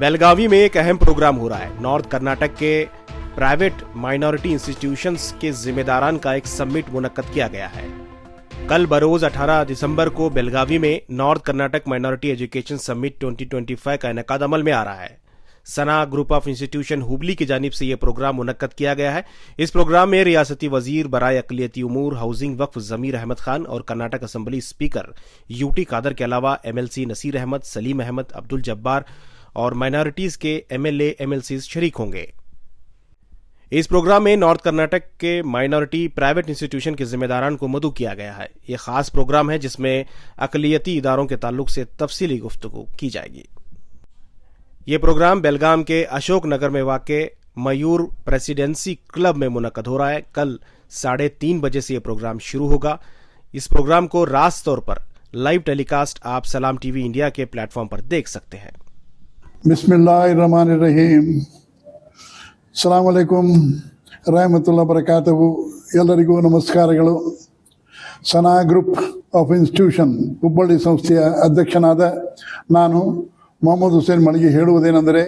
बेलगावी में एक अहम प्रोग्राम हो रहा है। नॉर्थ कर्नाटक के प्राइवेट माइनॉरिटी इंस्टीट्यूशंस के जिम्मेदारान का एक समिट मुनक्कद किया गया है। कल बरोज 18 दिसंबर को बेलगावी में north Karnataka minority education summit 2025 का इनेकाद अमल में आ रहा है। सना ग्रुप ऑफ इंस्टीट्यूशन हुबली की जानिब से यह प्रोग्राम मुनक्कद किया गया है। इस प्रोग्राम में रियासती वजीर बराए अक़लियती उमूर, हाउसिंग, वक्फ ज़मीर अहमद खान और कर्नाटक असम्बली स्पीकर यूटी कादर के अलावा एमएलसी नसीर अहमद, सलीम अहमद, अब्दुल जब्बार और माइनॉरिटीज के एमएलए एमएलसीज शरीक होंगे। इस प्रोग्राम में नॉर्थ कर्नाटक के माइनॉरिटी प्राइवेट इंस्टीट्यूशन के जिम्मेदारान को मदऊ किया गया है। यह खास प्रोग्राम है जिसमें अक़लियती इदारों के ताल्लुक से तफसीली गुफ्तगू की जाएगी। यह प्रोग्राम बेलगाम के अशोक नगर में वाक़े मयूर प्रेसिडेंसी क्लब में मुनक्कद हो रहा है। कल 3:30 बजे से यह प्रोग्राम शुरू होगा। इस प्रोग्राम को रास्त तौर पर लाइव टेलीकास्ट आप सलाम टीवी इंडिया के प्लेटफॉर्म पर देख सकते हैं। ಬಿಸ್ಮಿಲ್ಲಾಹಿರ್ರಹಮಾನಿರ್ರಹೀಂ ಅಸ್ಸಲಾಮು ಅಲೈಕುಂ ರಹಮತುಲ್ಲಾಹಿ ಬರಕಾತಹು. ಎಲ್ಲರಿಗೂ ನಮಸ್ಕಾರಗಳು. Sana group of institution Hubballi ಸಂಸ್ಥೆಯ ಅಧ್ಯಕ್ಷನಾದ ನಾನು ಮೊಹಮ್ಮದ್ ಹುಸೇನ್ ಮಳಿಗೆ ಹೇಳುವುದೇನೆಂದರೆ,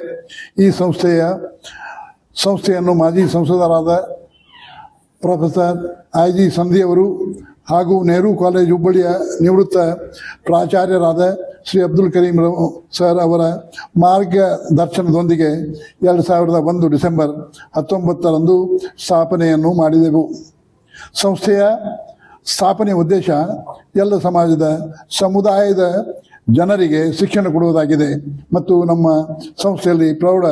ಈ ಸಂಸ್ಥೆಯನ್ನು ಮಾಜಿ ಸಂಸದರಾದ ಪ್ರೊಫೆಸರ್ ಐ.ಜಿ. ಸಂಧಿಯವರು ಹಾಗೂ ನೆಹರು ಕಾಲೇಜ್ ಹುಬ್ಬಳ್ಳಿಯ ನಿವೃತ್ತ ಪ್ರಾಚಾರ್ಯರಾದ ಶ್ರೀ ಅಬ್ದುಲ್ ಕರೀಂ ಸರ್ ಅವರ ಮಾರ್ಗದರ್ಶನದೊಂದಿಗೆ 2001 ಡಿಸೆಂಬರ್ 19ರಂದು ಸ್ಥಾಪನೆಯನ್ನು ಮಾಡಿದೆವು. ಸಂಸ್ಥೆಯ ಸ್ಥಾಪನೆಯ ಉದ್ದೇಶ ಎಲ್ಲ ಸಮಾಜದ ಸಮುದಾಯದ ಜನರಿಗೆ ಶಿಕ್ಷಣ ಕೊಡುವುದಾಗಿದೆ ಮತ್ತು ನಮ್ಮ ಸಂಸ್ಥೆಯಲ್ಲಿ ಪ್ರೌಢ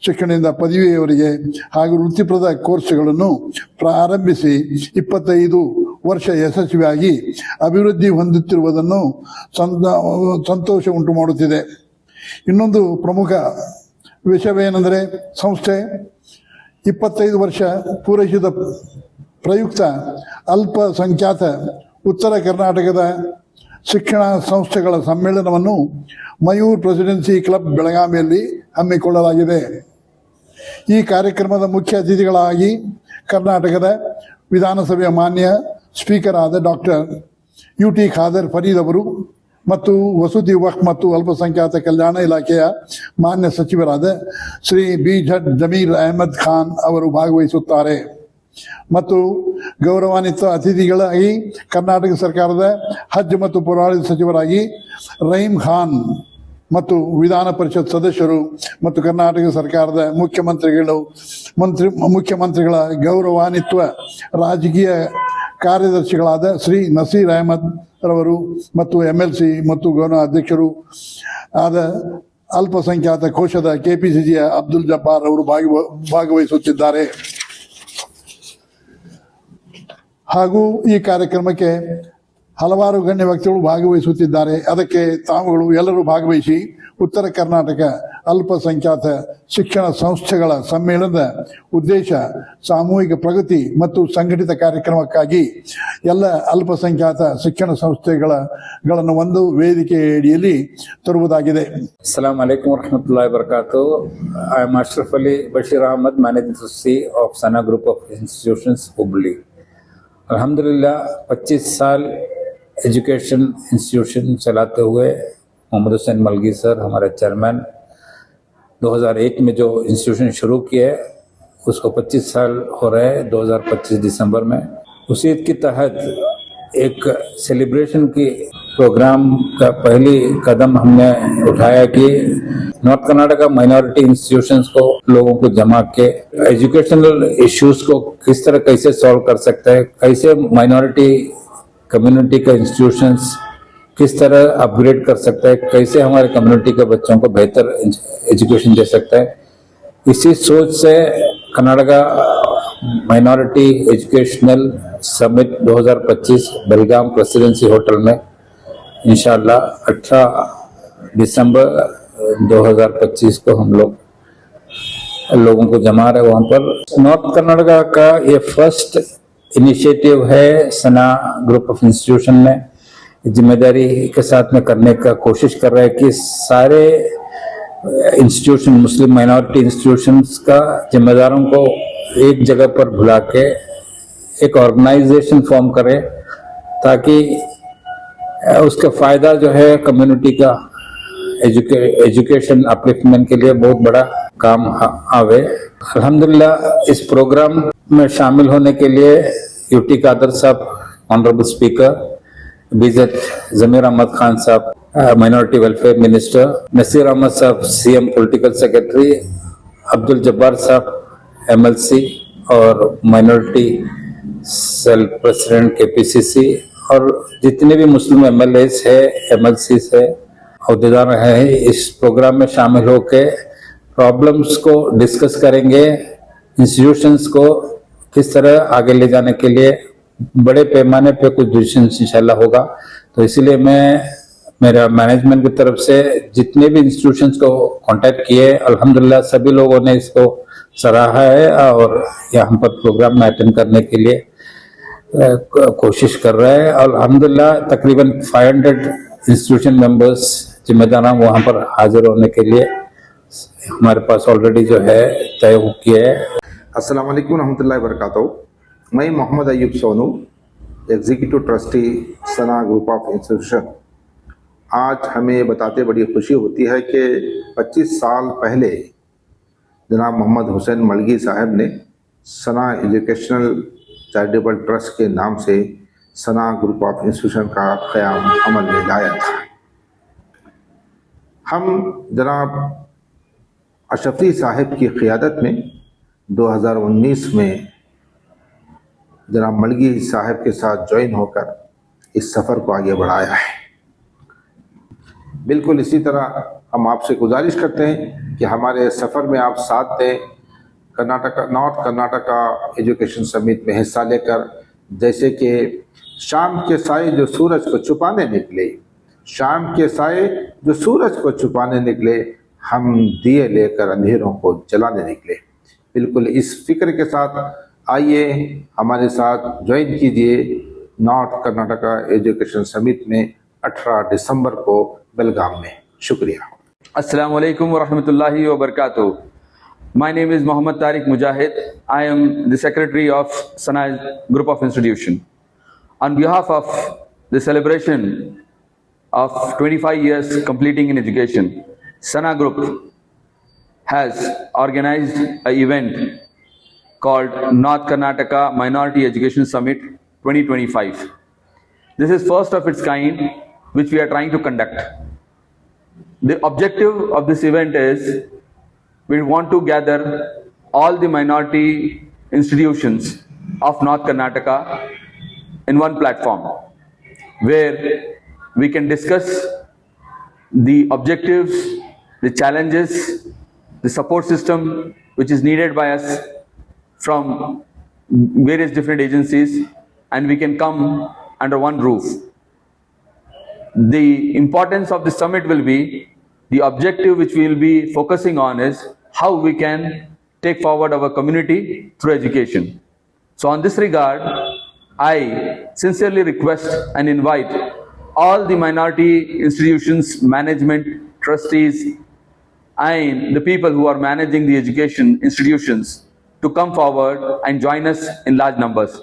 ಶಿಕ್ಷಣದಿಂದ ಪದವಿಯವರೆಗೆ ಹಾಗೂ ವೃತ್ತಿಪರ ಕೋರ್ಸ್ಗಳನ್ನು ಪ್ರಾರಂಭಿಸಿ 25 ವರ್ಷ ಯಶಸ್ವಿಯಾಗಿ ಅಭಿವೃದ್ಧಿ ಹೊಂದುತ್ತಿರುವುದನ್ನು ಸಂತೋಷ ಉಂಟು ಮಾಡುತ್ತಿದೆ. ಇನ್ನೊಂದು ಪ್ರಮುಖ ವಿಷಯವೇನೆಂದರೆ, ಸಂಸ್ಥೆ 25 ವರ್ಷ ಪೂರೈಸಿದ ಪ್ರಯುಕ್ತ ಅಲ್ಪಸಂಖ್ಯಾತ ಉತ್ತರ ಕರ್ನಾಟಕದ ಶಿಕ್ಷಣ ಸಂಸ್ಥೆಗಳ ಸಮ್ಮೇಳನವನ್ನು ಮಯೂರ್ ಪ್ರೆಸಿಡೆನ್ಸಿ ಕ್ಲಬ್ ಬೆಳಗಾವಿಯಲ್ಲಿ ಹಮ್ಮಿಕೊಳ್ಳಲಾಗಿದೆ. ಈ ಕಾರ್ಯಕ್ರಮದ ಮುಖ್ಯ ಅತಿಥಿಗಳಾಗಿ ಕರ್ನಾಟಕದ ವಿಧಾನಸಭೆಯ ಮಾನ್ಯ ಸ್ಪೀಕರ್ ಆದ ಡಾಕ್ಟರ್ ಯುಟಿ ಖಾದರ್ ಫರೀದ್ ಅವರು ಮತ್ತು ವಸತಿ ವಕ್ಫ್ ಮತ್ತು ಅಲ್ಪಸಂಖ್ಯಾತ ಕಲ್ಯಾಣ ಇಲಾಖೆಯ ಮಾನ್ಯ ಸಚಿವರಾದ ಶ್ರೀ ಬಿಜಡ್ ಜಮೀರ್ ಅಹಮದ್ ಖಾನ್ ಅವರು ಭಾಗವಹಿಸುತ್ತಾರೆ. ಮತ್ತು ಗೌರವಾನ್ವಿತ ಅತಿಥಿಗಳಾಗಿ ಕರ್ನಾಟಕ ಸರ್ಕಾರದ ಹಜ್ ಮತ್ತು ಪುರಾಣ ಸಚಿವರಾಗಿ ರಹೀಂ ಖಾನ್ ಮತ್ತು ವಿಧಾನ ಪರಿಷತ್ ಸದಸ್ಯರು ಮತ್ತು ಕರ್ನಾಟಕ ಸರ್ಕಾರದ ಮುಖ್ಯಮಂತ್ರಿಗಳ ಗೌರವಾನ್ವಿತ ರಾಜಕೀಯ ಕಾರ್ಯದರ್ಶಿಗಳಾದ ಶ್ರೀ ನಸೀರ್ ಅಹಮದ್ ರವರು ಮತ್ತು ಎಮ್ಎಲ್ಸಿ ಮತ್ತು ಗೌರವ ಅಧ್ಯಕ್ಷರು ಆದ ಅಲ್ಪಸಂಖ್ಯಾತ ಕೋಶದ ಕೆಪಿಸಿಸಿಯ ಅಬ್ದುಲ್ ಜಬ್ಬಾರ್ ಅವರು ಭಾಗವಹಿಸುತ್ತಿದ್ದಾರೆ. ಹಾಗೂ ಈ ಕಾರ್ಯಕ್ರಮಕ್ಕೆ ಹಲವಾರು ಗಣ್ಯ ವ್ಯಕ್ತಿಗಳು ಭಾಗವಹಿಸುತ್ತಿದ್ದಾರೆ. ಅದಕ್ಕೆ ತಾವುಗಳು ಎಲ್ಲರೂ ಭಾಗವಹಿಸಿ ಉತ್ತರ ಕರ್ನಾಟಕ ಅಲ್ಪಸಂಖ್ಯಾತ ಶಿಕ್ಷಣ ಸಂಸ್ಥೆಗಳ ಸಮ್ಮೇಳನದ ಉದ್ದೇಶ ಸಾಮೂಹಿಕ ಪ್ರಗತಿ ಮತ್ತು ಸಂಘಟಿತ ಕಾರ್ಯಕ್ರಮಕ್ಕಾಗಿ ಎಲ್ಲ ಅಲ್ಪಸಂಖ್ಯಾತ ಶಿಕ್ಷಣ ಸಂಸ್ಥೆಗಳನ್ನು ಒಂದು ವೇದಿಕೆಯಡಿಯಲ್ಲಿ ತರುವುದಾಗಿದೆ. अस्सलाम वालेकुम रहमतुल्लाहि वबरकातुहू. I am Ashraf Ali Bashir Ahmad, Managing Trustee of Sana Group of Institutions Hubli. अल्हम्दुलिल्लाह 25 साल एजुकेशन इंस्टीट्यूशन चलाते हुए मोहम्मद हुसैन मलगी सर हमारे चेयरमैन 2001 में जो इंस्टीट्यूशन शुरू किए उसको 25 साल हो रहे हैं 2025 दिसंबर में। उसी के तहत एक सेलिब्रेशन की प्रोग्राम का पहली कदम हमने उठाया कि नॉर्थ कर्नाटका माइनॉरिटी इंस्टीट्यूशंस को लोगों को जमा के एजुकेशनल इश्यूज को किस तरह कैसे सॉल्व कर सकते हैं, कैसे माइनॉरिटी कम्युनिटी का इंस्टीट्यूशंस किस तरह अपग्रेड कर सकता है, कैसे हमारे कम्युनिटी के बच्चों को बेहतर एजुकेशन दे सकता है। इसी सोच से कर्नाटका माइनॉरिटी एजुकेशनल समिट 2025 बेलगाम प्रेसिडेंसी होटल में इंशाल्लाह 18 दिसंबर 2025 को हम लोगों को जमा रहे वहाँ पर। नॉर्थ कर्नाटका का ये फर्स्ट इनिशिएटिव है सना ग्रुप ऑफ इंस्टीट्यूशन में। जिम्मेदारी के साथ में करने का कोशिश कर रहे हैं कि सारे इंस्टीट्यूशन मुस्लिम माइनॉरिटी इंस्टीट्यूशंस का जिम्मेदारों को एक जगह पर बुला के एक ऑर्गेनाइजेशन फॉर्म करें ताकि उसका फायदा जो है कम्युनिटी का एजुकेशन अपलिफ्टमेंट के लिए बहुत बड़ा काम आवे। अल्हम्दुलिल्लाह इस प्रोग्राम में शामिल होने के लिए यूटी कादर साहब ऑनरेबल स्पीकर, बीजेट Zameer Ahmed Khan sahab minority welfare minister, Naseer Ahmed sahab CM political secretary, Abdul Jabbar sahab MLC और माइनॉरिटी सेल प्रेसिडेंट केपीसीसी, और जितने भी मुस्लिम एमएलएस है, एमएलसी है, अहदेदार हैं, इस प्रोग्राम में शामिल होकर प्रॉब्लम्स को डिस्कस करेंगे। इंस्टीट्यूशंस को किस तरह आगे ले जाने के लिए बड़े पैमाने पे कुछ डिसीजन इंशाल्लाह होगा। तो इसीलिए मैं मेरा मैनेजमेंट की तरफ से जितने भी इंस्टीट्यूशंस को कांटेक्ट किए, अल्हम्दुलिल्लाह सभी लोगों ने इसको सराहा है और यहाँ पर प्रोग्राम में अटेंड करने के लिए कोशिश कर रहे हैं। और अल्हम्दुलिल्लाह तकरीबन 500 इंस्टीट्यूशन मेंबर्स जिम्मेदार वहाँ पर हाजिर होने के लिए हमारे पास ऑलरेडी जो है तय किया है। अस्सलाम वालेकुम रहमतुल्लाहि व बरकातहू। मैं Mohammed Ayub Sonu, executive trustee Sana group of institution. आज हमें ये बताते बड़ी खुशी होती है कि 25 साल पहले जनाब मोहम्मद हुसैन मलगी साहब ने सना एजुकेशनल चैरिटेबल ट्रस्ट के नाम से सना ग्रुप ऑफ इंस्टीट्यूशन का क़याम अमल में लाया था। हम जनाब अशरफी साहब की क़ियादत में 2019 में जनाब मलगी साहब के साथ ज्वाइन होकर इस सफ़र को आगे बढ़ाया है। बिल्कुल इसी तरह हम आपसे गुजारिश करते हैं कि हमारे सफ़र में आप साथ दें। नॉर्थ कर्नाटका एजुकेशन समिट में हिस्सा लेकर, जैसे कि शाम के साए जो सूरज को छुपाने निकले, शाम के साए जो सूरज को छुपाने निकले, हम दिए लेकर अंधेरों को जलाने निकले। बिल्कुल इस फिक्र के साथ आइए हमारे साथ ज्वाइन कीजिए नॉर्थ कर्नाटका एजुकेशन समिट में 18 दिसंबर को बेलगाम में। शुक्रिया। Assalamu alaikum wa rahmatullahi wa barakatuh. My name is Muhammad Tariq Mujahid. I am the secretary of Sana Group of Institution. On behalf of the celebration of 25 years completing in education, Sana Group has organized an event called North Karnataka Minority Education Summit 2025. This is first of its kind which we are trying to conduct. The objective of this event is we want to gather all the minority institutions of North Karnataka in one platform where we can discuss the objectives, the challenges, the support system which is needed by us from various different agencies, and we can come under one roof. The importance of the summit will be, the objective which we will be focusing on is how we can take forward our community through education. So on this regard, I sincerely request and invite all the minority institutions, management, trustees, and the people who are managing the education institutions to come forward and join us in large numbers.